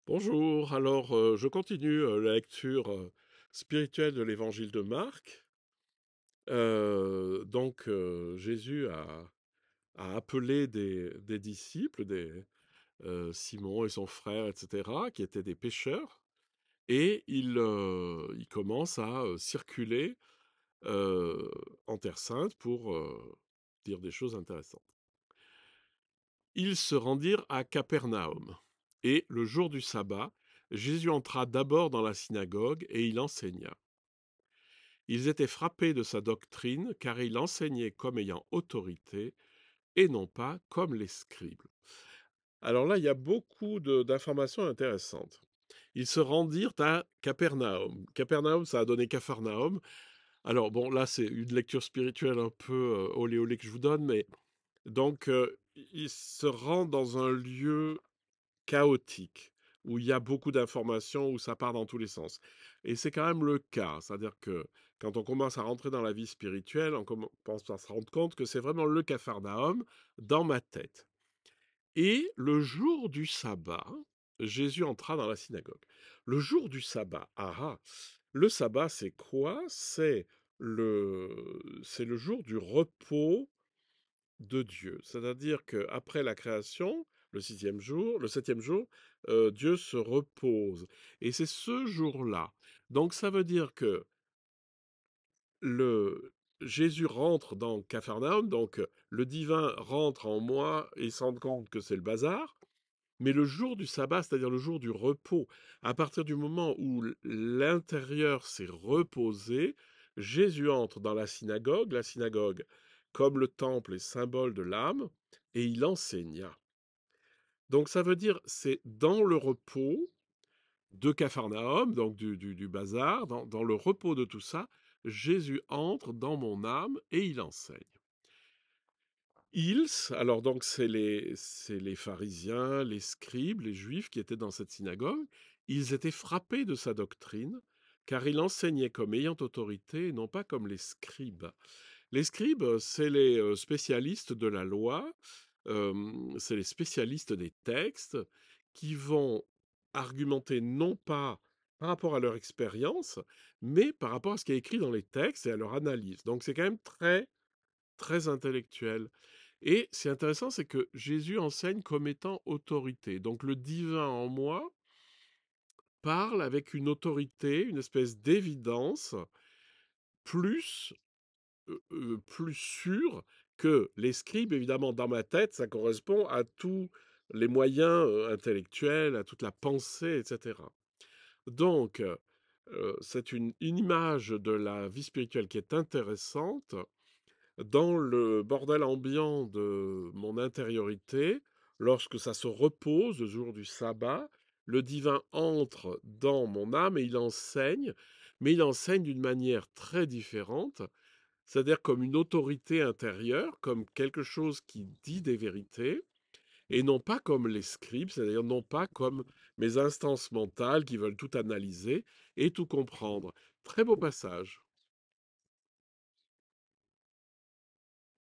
Bonjour, alors je continue la lecture spirituelle de l'évangile de Marc. Jésus a appelé des disciples, Simon et son frère, etc., qui étaient des pêcheurs, et il commence à circuler euh, en Terre Sainte pour dire des choses intéressantes. Ils se rendirent à Capernaum, et le jour du sabbat, Jésus entra d'abord dans la synagogue et il enseigna. Ils étaient frappés de sa doctrine, car il enseignait comme ayant autorité et non pas comme les scribes. Alors là, il y a beaucoup d'informations intéressantes. Ils se rendirent à Capernaum. Capernaum, ça a donné Capharnaüm. Alors bon, là, c'est une lecture spirituelle un peu olé olé que je vous donne, mais ils se rendent dans un lieu chaotique, où il y a beaucoup d'informations, où ça part dans tous les sens. Et c'est quand même le cas. C'est-à-dire que quand on commence à rentrer dans la vie spirituelle, on commence à se rendre compte que c'est vraiment le Capharnaüm dans ma tête. Et le jour du sabbat, Jésus entra dans la synagogue. Le jour du sabbat, le sabbat, c'est quoi? C'est le jour du repos de Dieu. C'est-à-dire qu'après la création, le septième jour, Dieu se repose. Et c'est ce jour-là. Donc ça veut dire que le Jésus rentre dans Capharnaüm, donc le divin rentre en moi et se rend compte que c'est le bazar. Mais le jour du sabbat, c'est-à-dire le jour du repos, à partir du moment où l'intérieur s'est reposé, Jésus entre dans la synagogue, comme le temple est symbole de l'âme, et il enseigna. Donc ça veut dire, c'est dans le repos de Capharnaüm, donc du bazar, dans le repos de tout ça, Jésus entre dans mon âme et il enseigne. Alors donc c'est les pharisiens, les scribes, les juifs qui étaient dans cette synagogue, ils étaient frappés de sa doctrine, car il enseignait comme ayant autorité et non pas comme les scribes. Les scribes, c'est les spécialistes de la loi, c'est les spécialistes des textes qui vont argumenter non pas par rapport à leur expérience, mais par rapport à ce qui est écrit dans les textes et à leur analyse. Donc c'est quand même très, très intellectuel. Et c'est intéressant, c'est que Jésus enseigne comme étant autorité. Donc le divin en moi parle avec une autorité, une espèce d'évidence plus, plus sûre que les scribes. Évidemment, dans ma tête, ça correspond à tous les moyens intellectuels, à toute la pensée, etc. Donc, c'est une image de la vie spirituelle qui est intéressante. Dans le bordel ambiant de mon intériorité, lorsque ça se repose le jour du sabbat, le divin entre dans mon âme et il enseigne, mais il enseigne d'une manière très différente, c'est-à-dire comme une autorité intérieure, comme quelque chose qui dit des vérités, et non pas comme les scribes, c'est-à-dire non pas comme mes instances mentales qui veulent tout analyser et tout comprendre. Très beau passage.